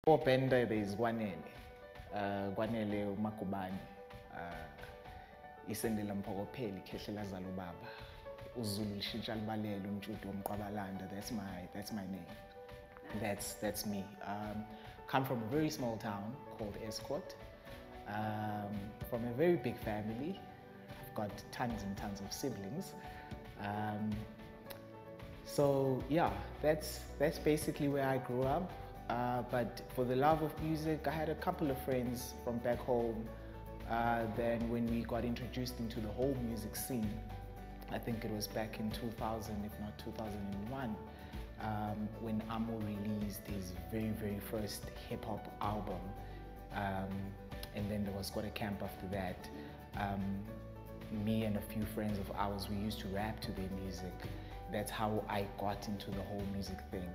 For Bendah, there is Kwanele uMagubane, isendela mphokophelele ikhehlela zalo baba, uZulu lishintsha libalele umtshuti womqwabalanda. That's my name. That's me. Come from a very small town called Estcourt. From a very big family. I've got tons and tons of siblings. So yeah, that's basically where I grew up. But for the love of music, I had a couple of friends from back home. Then when we got introduced into the whole music scene, I think it was back in 2000, if not 2001, when Amo released his very first hip hop album. And then there was Got a Camp after that. Me and a few friends of ours, we used to rap to their music. That's how I got into the whole music thing.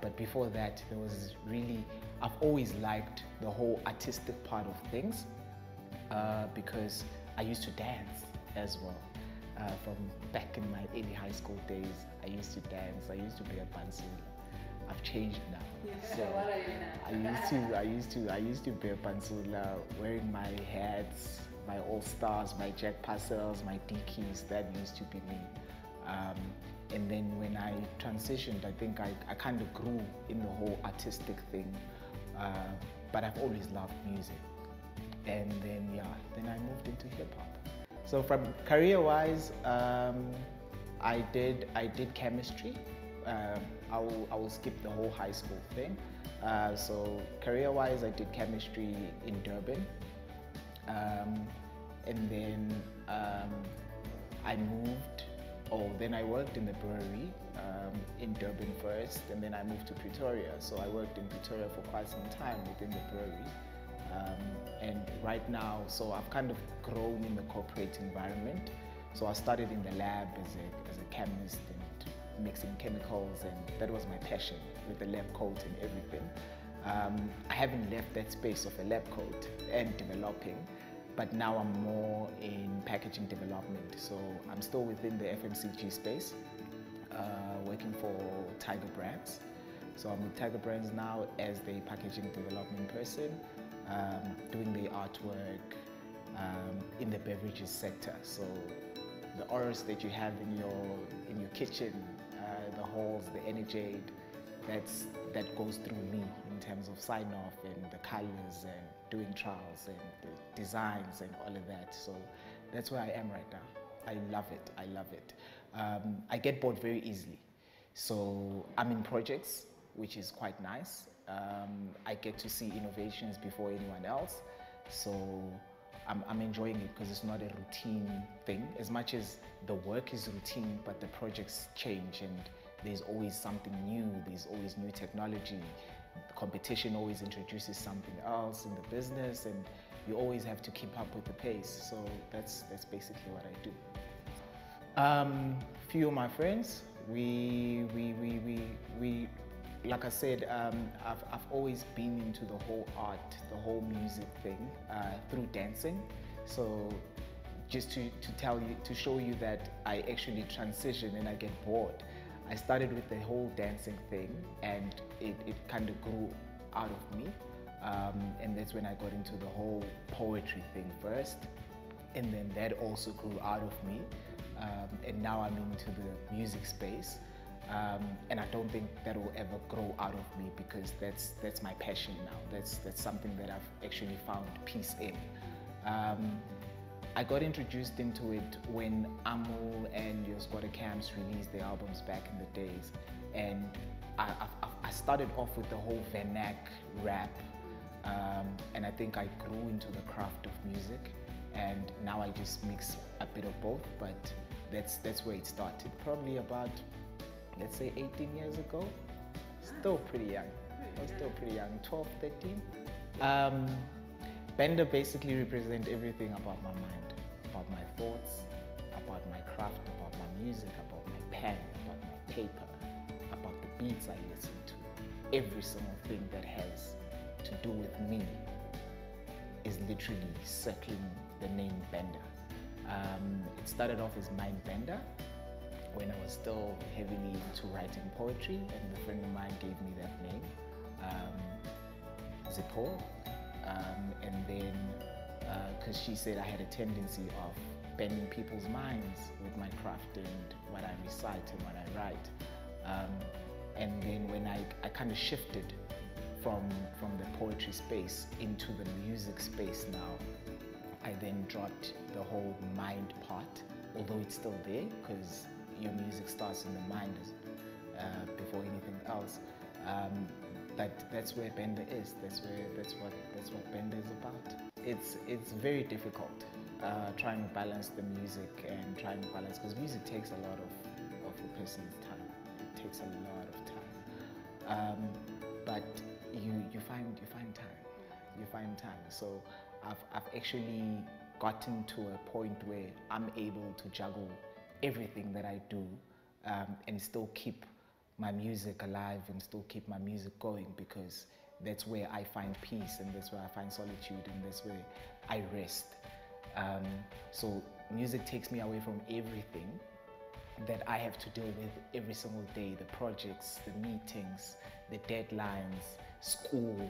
But before that, there was really, I've always liked the whole artistic part of things because I used to dance as well. From back in my early high school days, I used to dance. I used to be a pansula. I've changed now. Yeah. So What are you now? I used to be a pansula, wearing my hats, my All Stars, my Jack Parcels, my Dickies. That used to be me. And then when I transitioned, I think I kind of grew in the whole artistic thing. But I've always loved music. And then I moved into hip hop. So from career-wise, I did chemistry. I will skip the whole high school thing. So career-wise, I did chemistry in Durban. And then then I worked in the brewery in Durban first, and then I moved to Pretoria. So I worked in Pretoria for quite some time within the brewery. And right now, so I've kind of grown in the corporate environment. So I started in the lab as a chemist and mixing chemicals, and that was my passion with the lab coat and everything. I haven't left that space of a lab coat and developing, but now I'm more in packaging development. So I'm still within the FMCG space, working for Tiger Brands. So I'm with Tiger Brands now as the packaging development person, doing the artwork in the beverages sector. So the auras that you have in your kitchen, the halls, the energy, that goes through me in terms of sign off and the colors and doing trials and the designs and all of that. So that's where I am right now. I love it. I love it. I get bored very easily. So I'm in projects, which is quite nice. I get to see innovations before anyone else. So I'm enjoying it because it's not a routine thing. As much as the work is routine, but the projects change and there's always something new, there's always new technology. The competition always introduces something else in the business, and you always have to keep up with the pace. So that's basically what I do. Few of my friends, we like I said, I've always been into the whole art, the whole music thing through dancing. So just to show you that I actually transition and I get bored. I started with the whole dancing thing, and it kind of grew out of me. And that's when I got into the whole poetry thing first. And then that also grew out of me. And now I'm into the music space. And I don't think that will ever grow out of me because that's my passion now. That's something that I've actually found peace in. I got introduced into it when Amo and Your Squatter Camps released their albums back in the days. And I started off with the whole vernac rap. And I think I grew into the craft of music. And now I just mix a bit of both, but that's where it started. Probably about, let's say 18 years ago. Still pretty young. I was still pretty young, 12, 13. Bendah basically represents everything about my mind, about my thoughts, about my craft, about my music, about my pen, about my paper, about the beats I listen to. Every single thing that has to do with me is literally circling the name Bendah. It started off as Mind Bendah when I was still heavily into writing poetry, and a friend of mine gave me that name. Zippo, and then because she said I had a tendency of bending people's minds with my craft and what I recite and what I write. And then when I kind of shifted from the poetry space into the music space now, I then dropped the whole mind part, although it's still there because your music starts in the mind before anything else. But that's where Bendah is. That's what Bendah is about. It's very difficult trying to balance the music and trying to balance, because music takes a lot of a person's time. It takes a lot of time. But you find time. You find time. So I've actually gotten to a point where I'm able to juggle everything that I do and still keep my music alive and still keep my music going, because that's where I find peace and that's where I find solitude and that's where I rest. So music takes me away from everything that I have to deal with every single day, the projects, the meetings, the deadlines, school,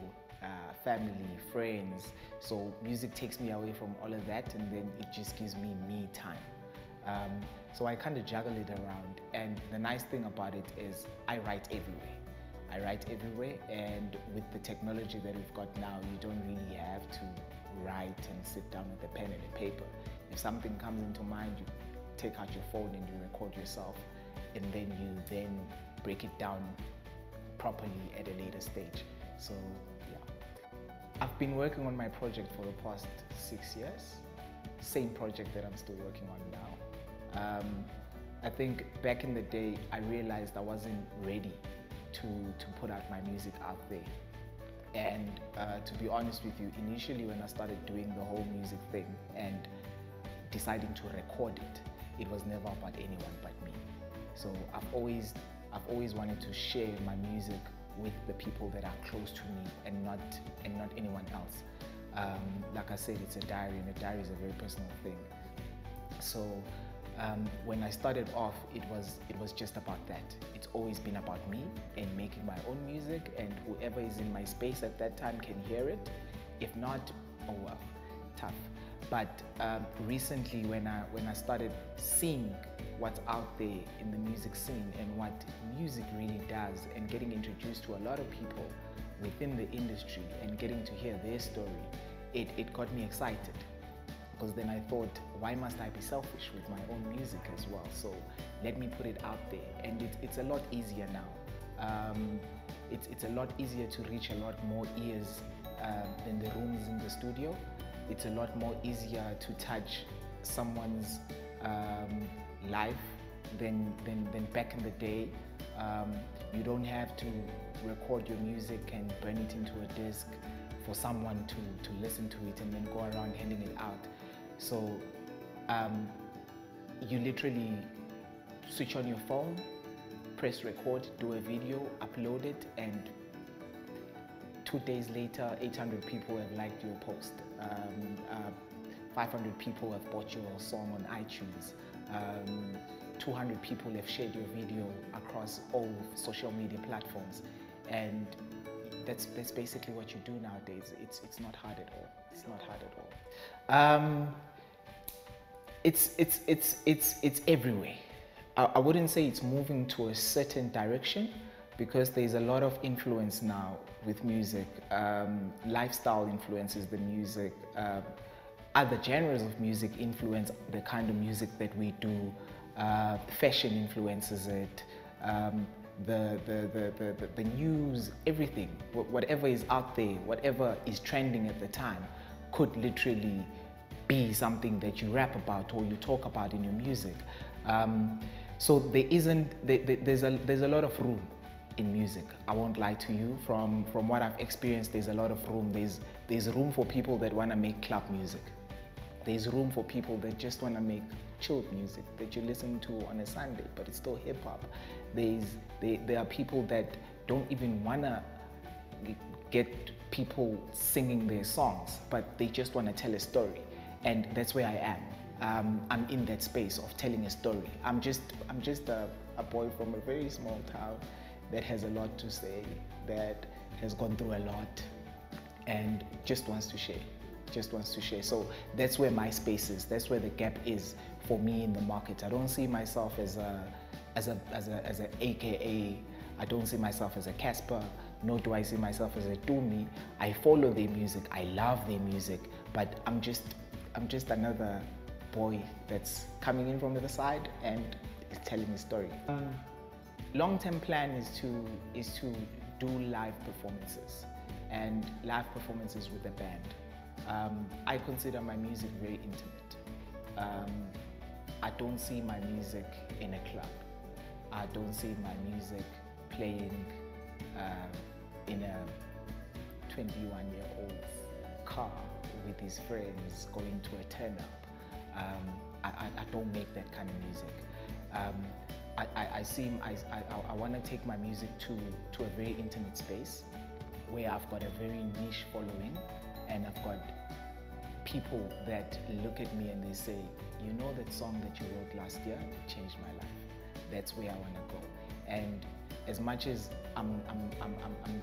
family, friends. So music takes me away from all of that, and then it just gives me time. So I kind of juggle it around, and the nice thing about it is I write everywhere. I write everywhere, and with the technology that we've got now, you don't really have to write and sit down with a pen and a paper. If something comes into mind, you take out your phone and you record yourself, and then you break it down properly at a later stage. So yeah, I've been working on my project for the past 6 years. Same project that I'm still working on now. I think back in the day, I realized I wasn't ready to put out my music out there. And to be honest with you, initially when I started doing the whole music thing and deciding to record it, it was never about anyone but me. So I've always wanted to share my music with the people that are close to me and not anyone else. Like I said, it's a diary, and a diary is a very personal thing. So when I started off, it was just about that. It's always been about me and making my own music, and whoever is in my space at that time can hear it. If not, oh well, tough. But recently, when I started seeing what's out there in the music scene and what music really does, and getting introduced to a lot of people within the industry and getting to hear their story, it got me excited. Because then I thought, why must I be selfish with my own music as well? So let me put it out there, and it's a lot easier now. It's a lot easier to reach a lot more ears than the rooms in the studio. It's a lot more easier to touch someone's life than back in the day. You don't have to record your music and burn it into a disc for someone to listen to it and then go around handing it out. So you literally switch on your phone, press record, do a video, upload it, and 2 days later, 800 people have liked your post. 500 people have bought your song on iTunes. 200 people have shared your video across all social media platforms. And that's basically what you do nowadays. It's not hard at all. It's not hard at all. It's everywhere. I wouldn't say it's moving to a certain direction, because there's a lot of influence now with music. Lifestyle influences the music. Other genres of music influence the kind of music that we do. Fashion influences it. The news, everything, whatever is out there, whatever is trending at the time, could literally be something that you rap about or you talk about in your music. So there's a lot of room in music. I won't lie to you. From what I've experienced, there's a lot of room. There's room for people that want to make club music. There's room for people that just want to make chilled music that you listen to on a Sunday, but it's still hip hop. There are people that don't even want to get people singing their songs, but they just want to tell a story, and that's where I am. I'm in that space of telling a story. I'm just a boy from a very small town that has a lot to say, that has gone through a lot, and just wants to share. Just wants to share. So that's where my space is. That's where the gap is for me in the market. I don't see myself as a AKA. I don't see myself as a Casper, nor do I see myself as a Dumi. I follow their music. I love their music, but I'm just another boy that's coming in from the side and is telling a story. Long-term plan is to do live performances, and live performances with the band. I consider my music very intimate. I don't see my music in a club. I don't see my music playing in a 21-year-old's car with his friends going to a turn-up. I don't make that kind of music. I want to take my music to a very intimate space where I've got a very niche following, and I've got people that look at me and they say, you know that song that you wrote last year changed my life. That's where I want to go. And as much as I'm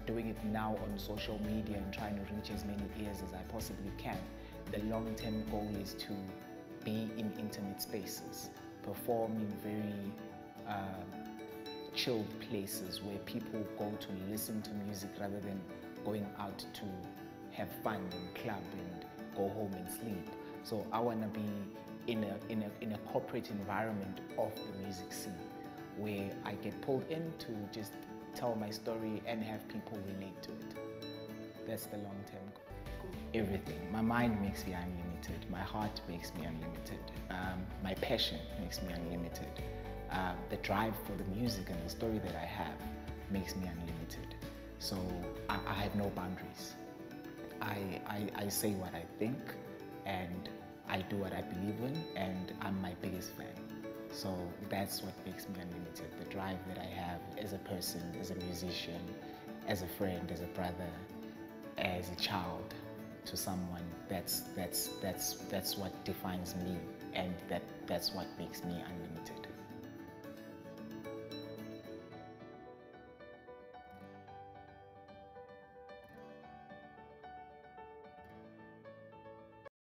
doing it now on social media and trying to reach as many ears as I possibly can, the long-term goal is to be in intimate spaces, perform in very chilled places where people go to listen to music rather than going out to have fun and club and go home and sleep. So I want to be in a corporate environment of the music scene, where I get pulled in to just tell my story and have people relate to it. That's the long-term goal. Everything. My mind makes me unlimited. My heart makes me unlimited. My passion makes me unlimited. The drive for the music and the story that I have makes me unlimited. So I have no boundaries. I say what I think, and I do what I believe in, and I'm my biggest fan. So that's what makes me unlimited. The drive that I have as a person, as a musician, as a friend, as a brother, as a child to someone. That's what defines me, and that's what makes me unlimited.